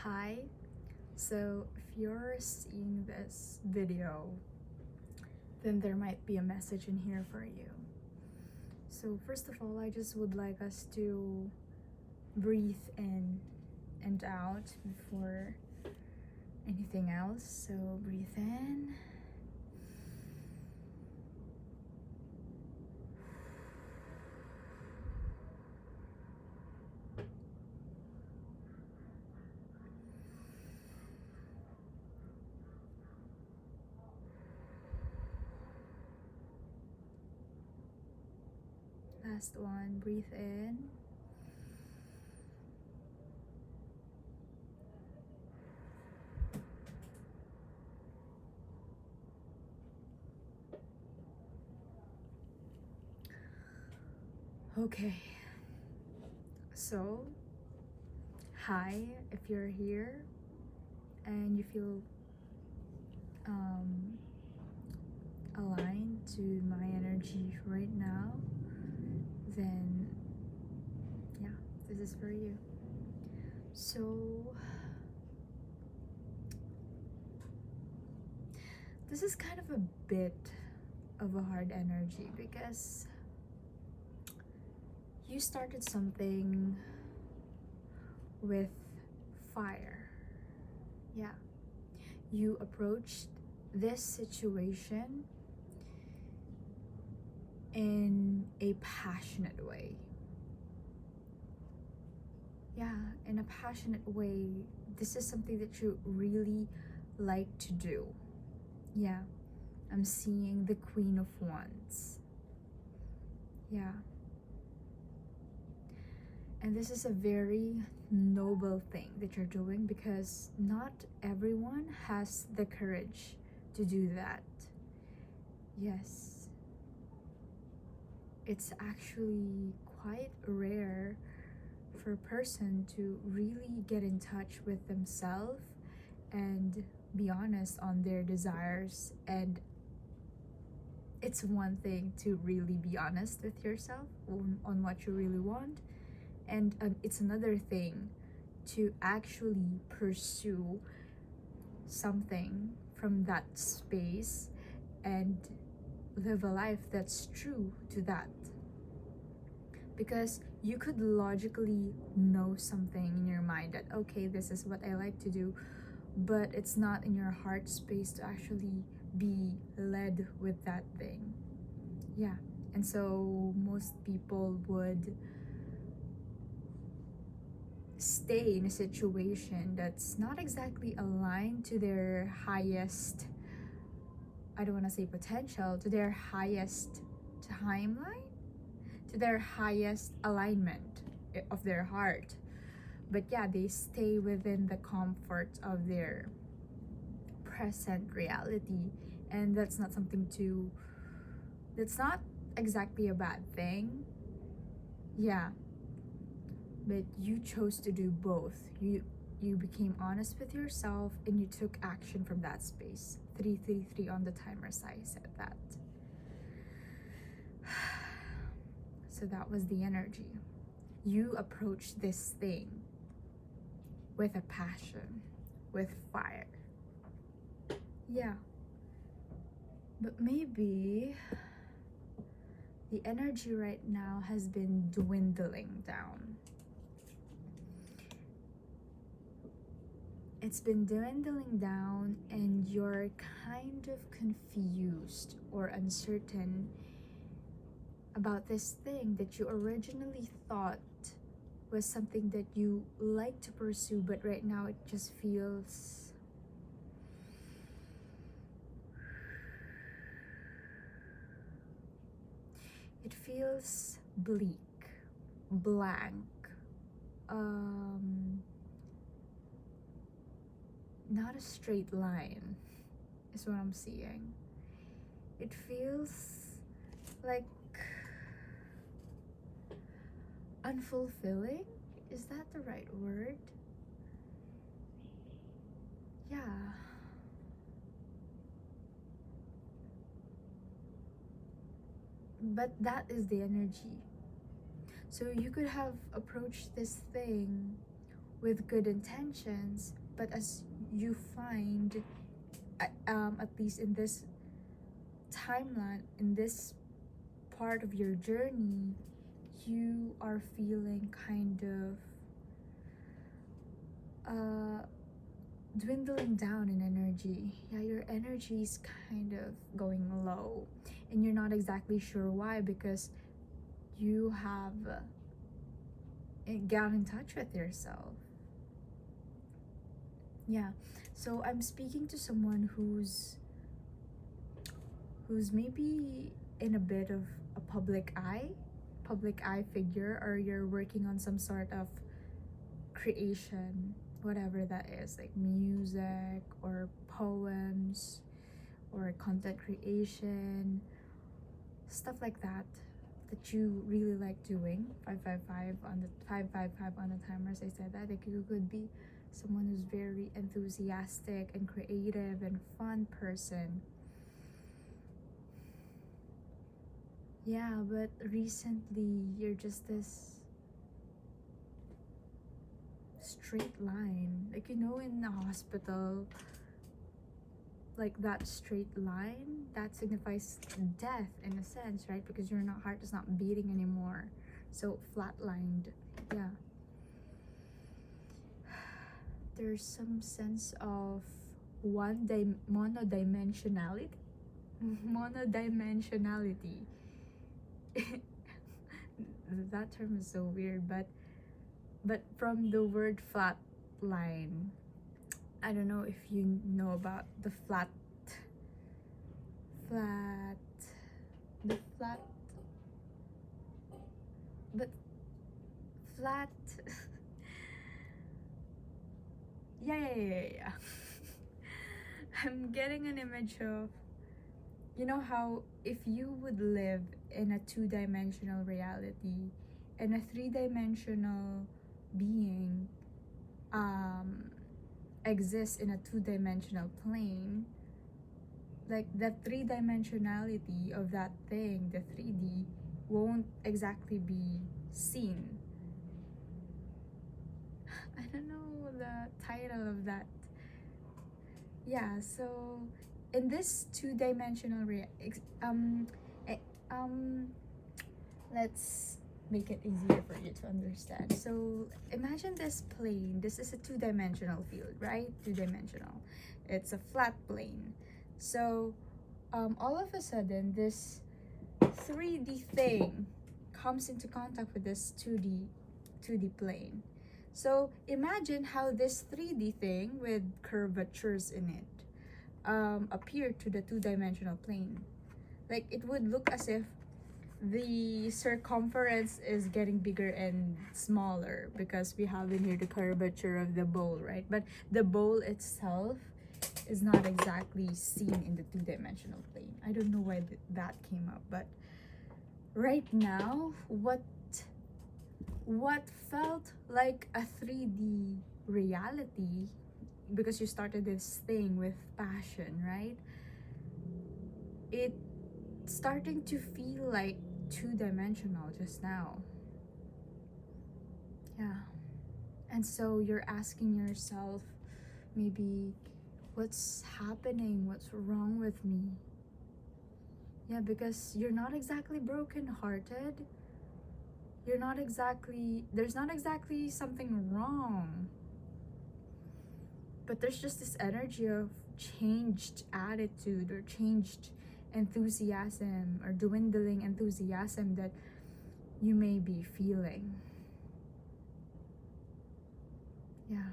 Hi, so if you're seeing this video, then there might be a message in here for you. So first of all, I just would like us to breathe in and out before anything else. So breathe in. Last one, breathe in. Okay, so hi if you're here and you feel aligned to my energy right now, then yeah, this is for you. So this is kind of a bit of a hard energy because you started something with fire. Yeah, you approached this situation in a passionate way. Yeah, in a passionate way. This is something that you really like to do. Yeah, I'm seeing the Queen of Wands. Yeah. And this is a very noble thing that you're doing because not everyone has the courage to do that. Yes. It's actually quite rare for a person to really get in touch with themselves and be honest on their desires. And it's one thing to really be honest with yourself on what you really want, and it's another thing to actually pursue something from that space and live a life that's true to that. Because you could logically know something in your mind that, okay, this is what I like to do, but it's not in your heart space to actually be led with that thing. Yeah, and so most people would stay in a situation that's not exactly aligned to their highest, I don't want to say potential, to their highest timeline, to their highest alignment of their heart. But yeah, they stay within the comfort of their present reality, and that's not exactly a bad thing. Yeah, but you chose to do both. You became honest with yourself and you took action from that space. 333 on the timer side said that. So that was the energy. You approached this thing with a passion, with fire. Yeah. But maybe the energy right now has been dwindling down. It's been dwindling down and you're kind of confused or uncertain about this thing that you originally thought was something that you like to pursue, but right now it just feels bleak, blank, not a straight line is what I'm seeing. It feels like unfulfilling. Is that the right word? Yeah. But that is the energy. So you could have approached this thing with good intentions, but as you find, at least in this timeline, in this part of your journey, you are feeling kind of dwindling down in energy. Yeah, your energy is kind of going low, and you're not exactly sure why, because you have got in touch with yourself. Yeah, so I'm speaking to someone who's maybe in a bit of a public eye figure, or you're working on some sort of creation, whatever that is, like music or poems or content creation, stuff like that, that you really like doing. 555 on the 555 on the timer, as I said that, like you could be someone who's very enthusiastic and creative and fun person. Yeah, but recently you're just this straight line, like, you know, in the hospital, like that straight line that signifies death in a sense, right? Because your heart is not beating anymore, so flatlined. Yeah, there's some sense of monodimensionality. Monodimensionality. That term is so weird, but from the word flat line, I don't know if you know about the flat the flat but flat yeah. I'm getting an image of, you know how if you would live in a two-dimensional reality, and a three-dimensional being exists in a two-dimensional plane, like the three-dimensionality of that thing, the 3D, won't exactly be seen. I don't know the title of that. Yeah, so in this two-dimensional eh, um let's make it easier for you to understand. So imagine this plane. This is a two-dimensional field, right? Two-dimensional. It's a flat plane. So all of a sudden this 3D thing comes into contact with this 2D plane. So imagine how this 3D thing with curvatures in it appeared to the two-dimensional plane. Like, it would look as if the circumference is getting bigger and smaller, because we have in here the curvature of the bowl, right? But the bowl itself is not exactly seen in the two-dimensional plane. I don't know why that came up, but right now, what felt like a 3D reality, because you started this thing with passion, right? It's starting to feel like two-dimensional just now. Yeah. And so you're asking yourself, maybe, what's happening? What's wrong with me? Yeah, because you're not exactly broken-hearted. There's not exactly something wrong. But there's just this energy of changed attitude, or changed enthusiasm, or dwindling enthusiasm that you may be feeling. Yeah.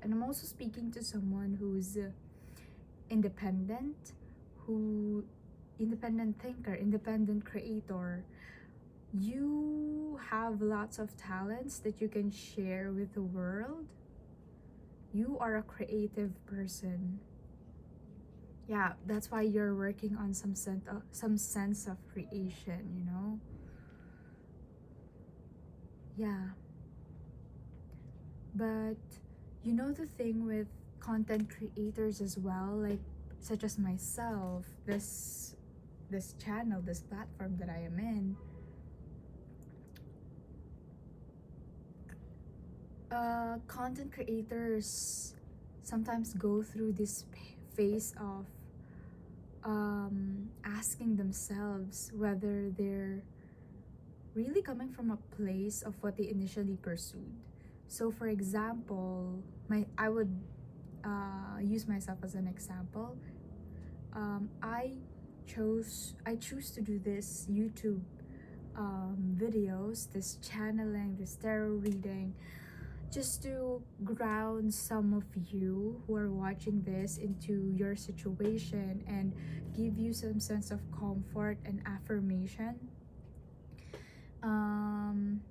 And I'm also speaking to someone who's independent, independent thinker, independent creator. You have lots of talents that you can share with the world. You are a creative person. Yeah, that's why you're working on some sense of creation, you know? Yeah. But you know, the thing with content creators as well, like such as myself, this this channel, this platform that I am in, content creators sometimes go through this phase of asking themselves whether they're really coming from a place of what they initially pursued. So for example, I would use myself as an example. I choose to do this YouTube videos, this channeling, this tarot reading, just to ground some of you who are watching this into your situation and give you some sense of comfort and affirmation,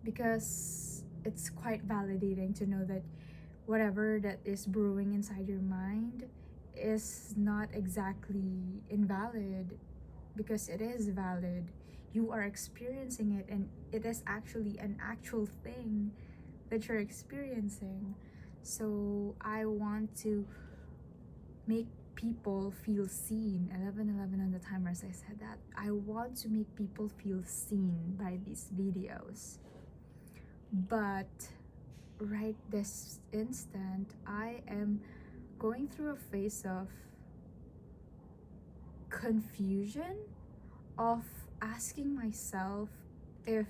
because it's quite validating to know that whatever that is brewing inside your mind is not exactly invalid, because it is valid. You are experiencing it, and it is actually an actual thing that you're experiencing. So I want to make people feel seen. 11:11 on the timer, as I said that. I want to make people feel seen by these videos. But right this instant, I am going through a phase of confusion, of asking myself if,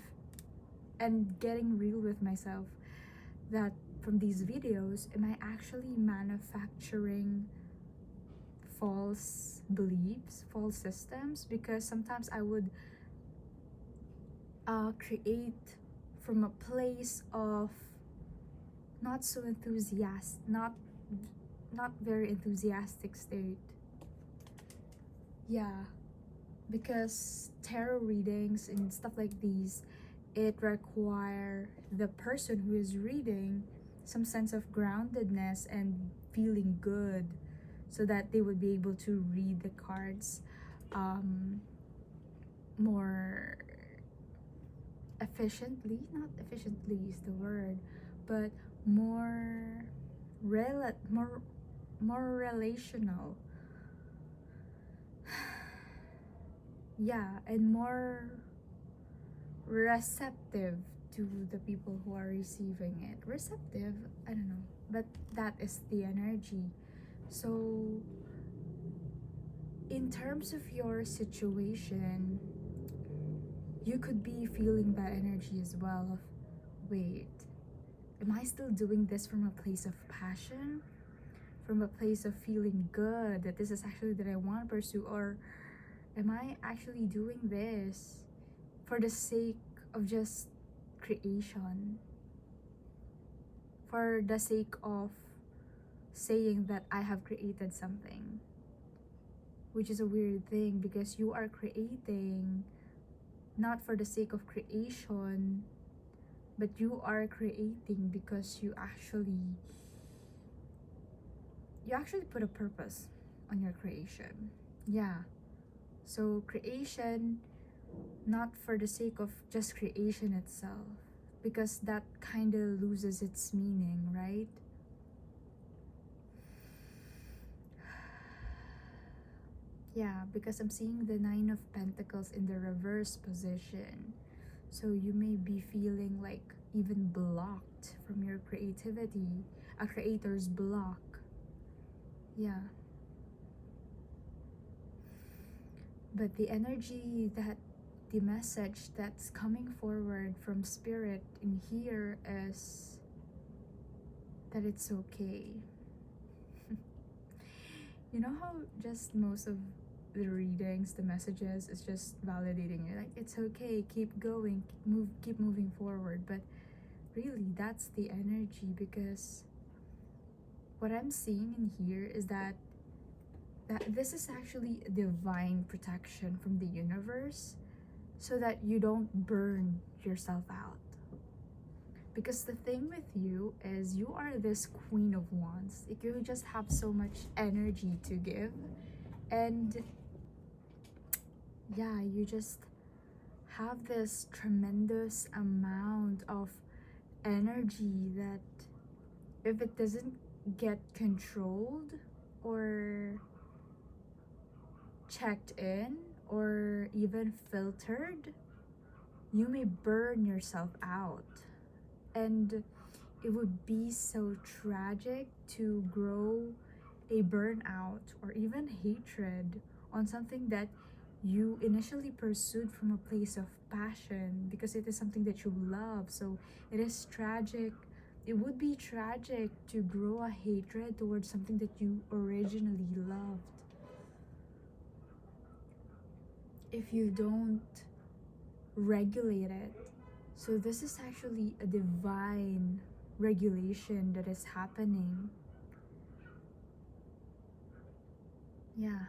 and getting real with myself, that from these videos, am I actually manufacturing false beliefs, false systems? Because sometimes I would create from a place of not so not very enthusiastic state. Yeah, because tarot readings and stuff like these, it require the person who is reading some sense of groundedness and feeling good, so that they would be able to read the cards more efficiently. Not efficiently is the word, but more more relational. Yeah, and more receptive to the people who are receiving it. Receptive, I don't know, but that is the energy. So in terms of your situation, you could be feeling that energy as well of, wait, am I still doing this from a place of passion, from a place of feeling good that this is actually that I want to pursue, or am I actually doing this for the sake of just creation, for the sake of saying that I have created something? Which is a weird thing, because you are creating not for the sake of creation, but you are creating because you actually put a purpose on your creation. Yeah, so creation, not for the sake of just creation itself, because that kind of loses its meaning, right? Yeah, because I'm seeing the Nine of Pentacles in the reverse position. So you may be feeling like even blocked from your creativity, a creator's block. Yeah. But the energy, that the message that's coming forward from spirit in here is that it's okay. You know how just most of the readings, the messages, is just validating you, like it's okay, keep going, keep moving forward. But really, that's the energy, because what I'm seeing in here is that this is actually a divine protection from the universe, so that you don't burn yourself out. Because the thing with you is, you are this Queen of Wands. Like, you just have so much energy to give, and yeah, you just have this tremendous amount of energy that if it doesn't get controlled or checked in or even filtered, you may burn yourself out. And it would be so tragic to grow a burnout or even hatred on something that you initially pursued from a place of passion because it is something that you love. So it is tragic. It would be tragic to grow a hatred towards something that you originally loved if you don't regulate it. So this is actually a divine regulation that is happening. Yeah.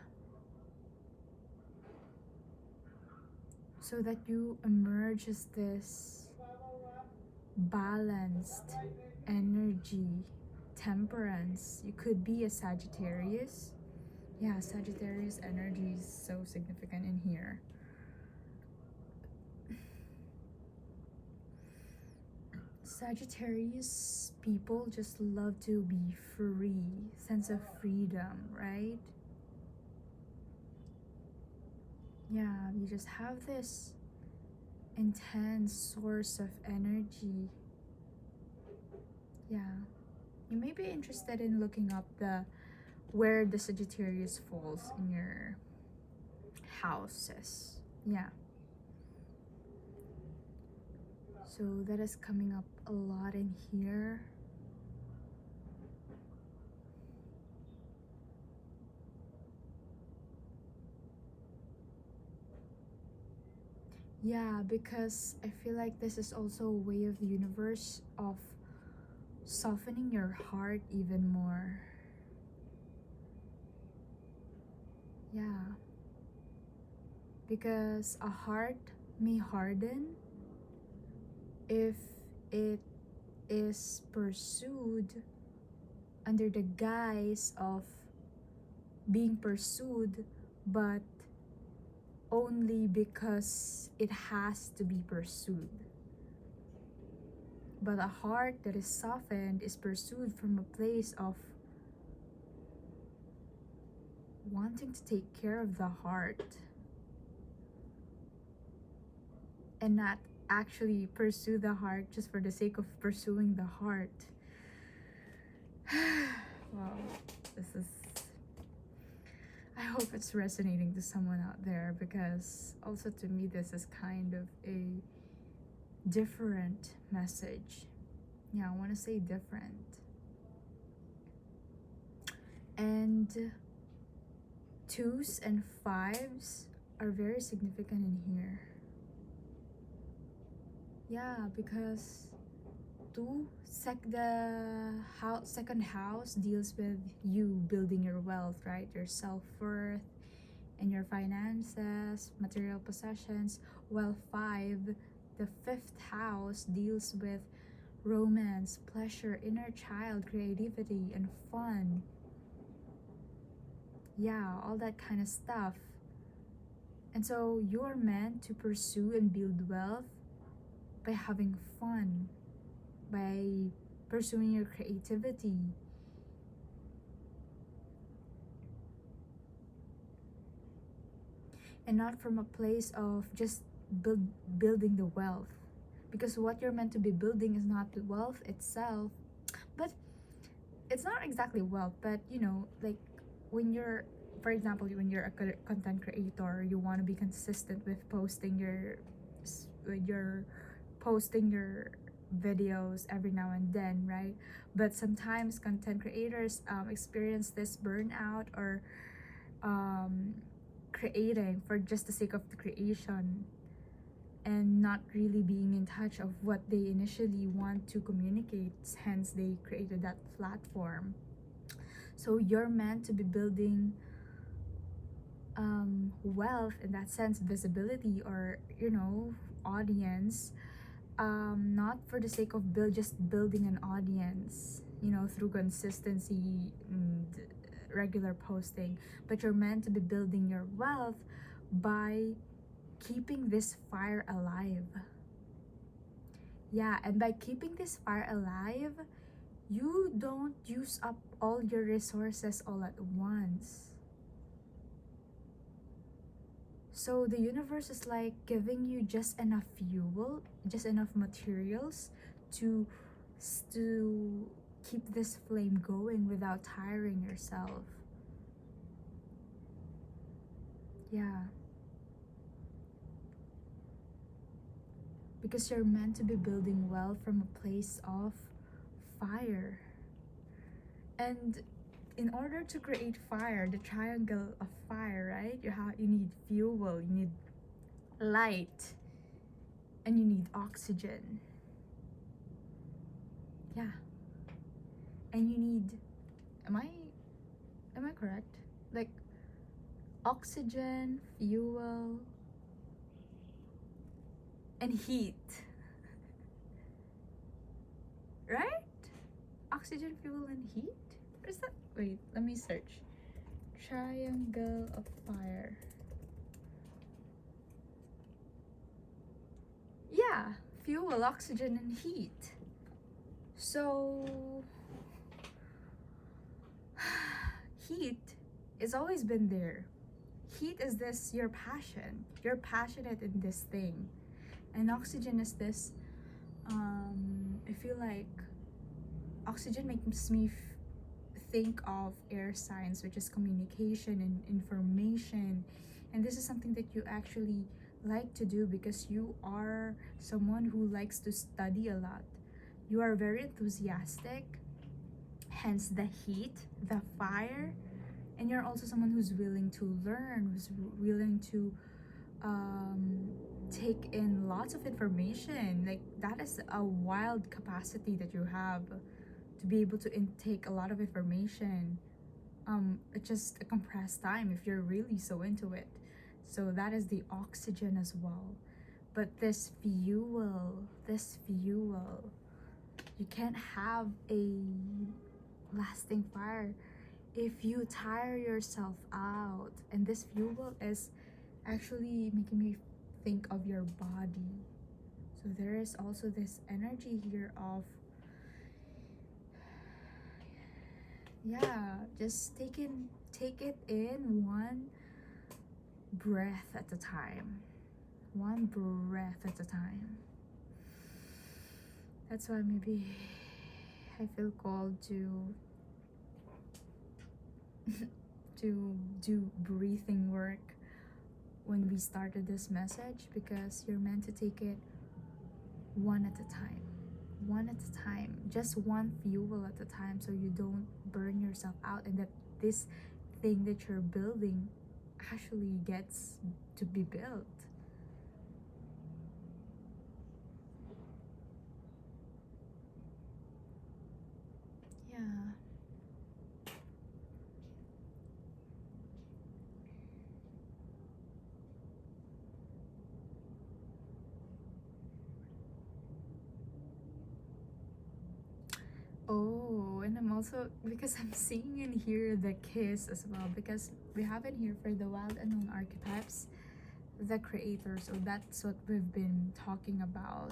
So that you emerge as this balanced energy, temperance. You could be a Sagittarius. Yeah, Sagittarius energy is so significant in here. Sagittarius people just love to be free, sense of freedom, right? Yeah, you just have this intense source of energy. Yeah, you may be interested in looking up where the Sagittarius falls in your houses. Yeah, so that is coming up a lot in here. Yeah, because I feel like this is also a way of the universe of softening your heart even more. Yeah, because a heart may harden if it is pursued under the guise of being pursued, but only because it has to be pursued. But a heart that is softened is pursued from a place of wanting to take care of the heart and not actually pursue the heart just for the sake of pursuing the heart. Wow, this is, I hope it's resonating to someone out there, because also to me this is kind of a different message. Yeah, I want to say different. And 2s and 5s are very significant in here. Yeah, because the second house deals with you building your wealth, right? Your self-worth and your finances, material possessions. While 5, the 5th house, deals with romance, pleasure, inner child, creativity, and fun. Yeah, all that kind of stuff. And so you're meant to pursue and build wealth by having fun, by pursuing your creativity. And not from a place of just building the wealth. Because what you're meant to be building is not the wealth itself, but it's not exactly wealth, but you know, like when you're, for example, when you're a content creator, you want to be consistent with posting your videos every now and then, right? But sometimes content creators experience this burnout or creating for just the sake of the creation and not really being in touch of what they initially want to communicate, hence they created that platform. So you're meant to be building wealth in that sense, visibility, or audience, not for the sake of just building an audience, through consistency and regular posting, but you're meant to be building your wealth by keeping this fire alive. Yeah, and by keeping this fire alive, you don't use up all your resources all at once. So the universe is like giving you just enough fuel, just enough materials to to keep this flame going without tiring yourself. Yeah. Because you're meant to be building well from a place of fire. And in order to create fire, the triangle of fire, right? You need fuel, you need light, and you need oxygen. Yeah. And you need, am I correct? Like oxygen, fuel, and heat. Right? Oxygen, fuel, and heat? Where's that? Wait, let me search. Triangle of fire. Yeah, fuel, oxygen, and heat. So, heat has always been there. Heat is this your passion. You're passionate in this thing. And oxygen is this, I feel like oxygen makes me think of air science, which is communication and information. And this is something that you actually like to do because you are someone who likes to study a lot. You are very enthusiastic, hence the heat, the fire. And you're also someone who's willing to learn, who's willing to take in lots of information. Like that is a wild capacity that you have to be able to intake a lot of information. It's just a compressed time if you're really so into it. So that is the oxygen as well. But this fuel, you can't have a lasting fire if you tire yourself out. And this fuel is actually making me think of your body. So there is also this energy here of, yeah, just take it in one breath at a time. One breath at a time. That's why maybe I feel called to to do breathing work when we started this message, because you're meant to take it one at a time. One at a time. Just one fuel at a time, so you don't burn yourself out, and that this thing that you're building actually gets to be built. Yeah. Oh, and I'm also, because I'm seeing in here the kiss as well, because we have it here for the wild unknown archetypes, the creator. So that's what we've been talking about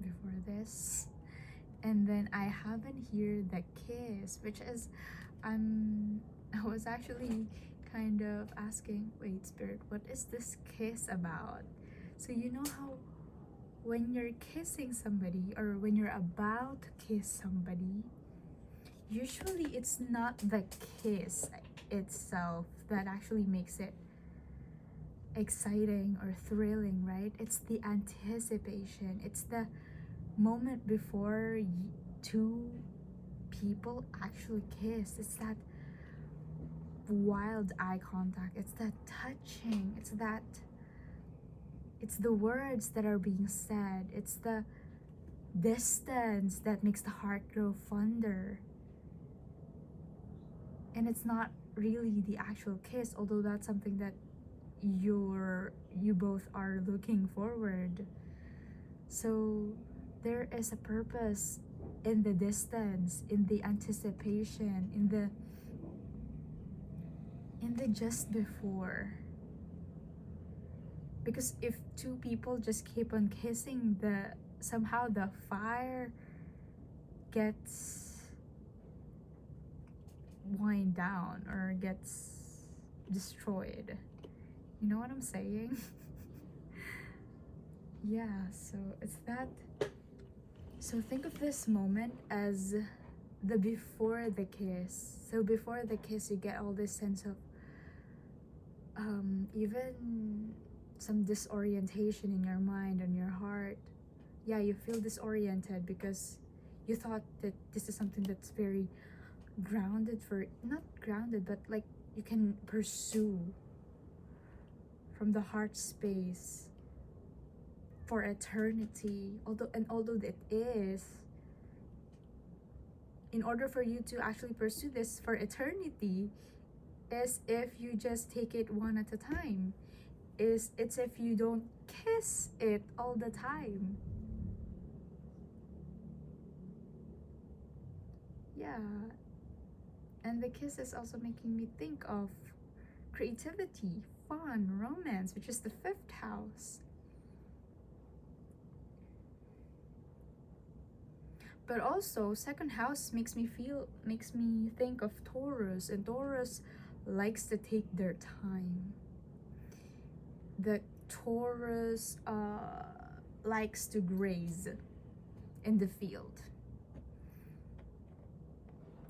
before this. And then I have in here the kiss, which is I was actually kind of asking, wait, spirit, what is this kiss about? So you know how when you're kissing somebody, or when you're about to kiss somebody, usually it's not the kiss itself that actually makes it exciting or thrilling, right? It's the anticipation. It's the moment before two people actually kiss. It's that wild eye contact. It's that touching. It's the words that are being said. It's the distance that makes the heart grow fonder. And it's not really the actual kiss, although that's something that you both are looking forward. So there is a purpose in the distance, in the anticipation, in the just before. Because if two people just keep on kissing, somehow the fire gets wind down, or gets destroyed. You know what I'm saying? Yeah, so it's that. So think of this moment as the before the kiss. So before the kiss, you get all this sense of even some disorientation in your mind and your heart. Yeah, you feel disoriented because you thought that this is something that's very grounded, for not grounded, but like you can pursue from the heart space for eternity. Although it is, in order for you to actually pursue this for eternity, is if you just take it one at a time. It's if you don't kiss it all the time. Yeah. And the kiss is also making me think of creativity, fun, romance, which is the fifth house. But also, second house makes me think of Taurus, and Taurus likes to take their time. The Taurus likes to graze in the field.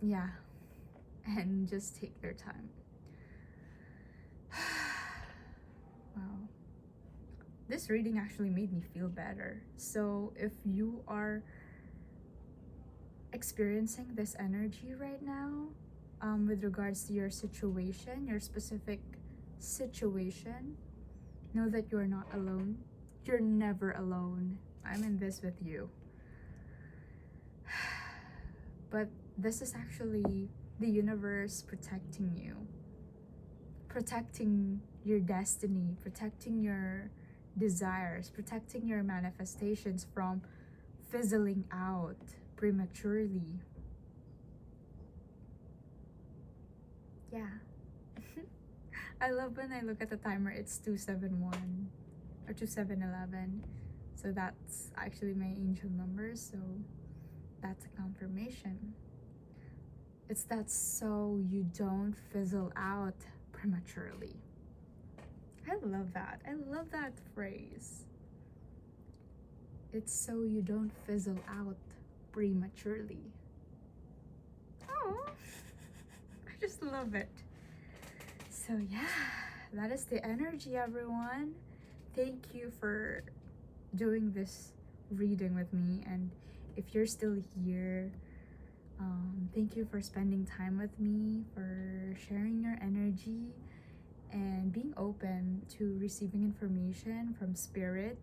Yeah, and just take their time. Wow. This reading actually made me feel better. So if you are experiencing this energy right now, with regards to your situation, your specific situation, know that you're not alone. You're never alone. I'm in this with you. But this is actually the universe protecting you, protecting your destiny, protecting your desires, protecting your manifestations from fizzling out prematurely. Yeah. I love when I look at the timer, it's 271 or 2711. So that's actually my angel number, so that's a confirmation. It's that so you don't fizzle out prematurely. I love that. I love that phrase. It's so you don't fizzle out prematurely. Oh, I just love it. So yeah, that is the energy, everyone. Thank you for doing this reading with me, and if you're still here, thank you for spending time with me, for sharing your energy and being open to receiving information from spirit.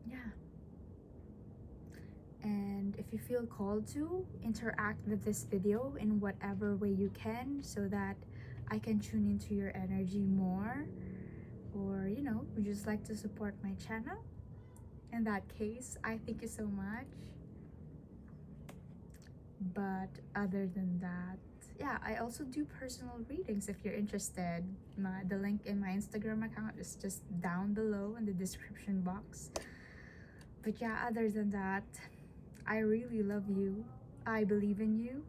Yeah. And if you feel called to, interact with this video in whatever way you can so that I can tune into your energy more, or would you just like to support my channel? In that case, I thank you so much. But other than that, yeah, I also do personal readings if you're interested. The link in my Instagram account is just down below in the description box. But yeah, other than that, I really love you. I believe in you.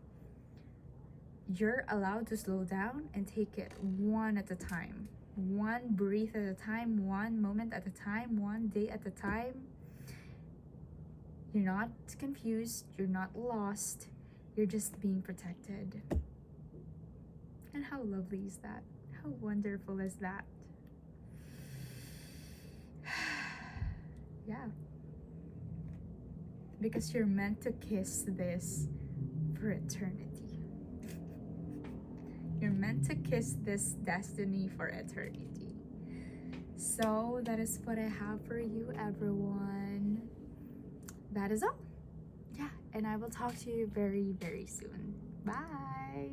You're allowed to slow down and take it one at a time. One breath at a time, one moment at a time, one day at a time. You're not confused, you're not lost, you're just being protected. And how lovely is that? How wonderful is that? Yeah. Because you're meant to kiss this for eternity. You're meant to kiss this destiny for eternity. So that is what I have for you, everyone. That is all. Yeah, and I will talk to you very, very soon. Bye.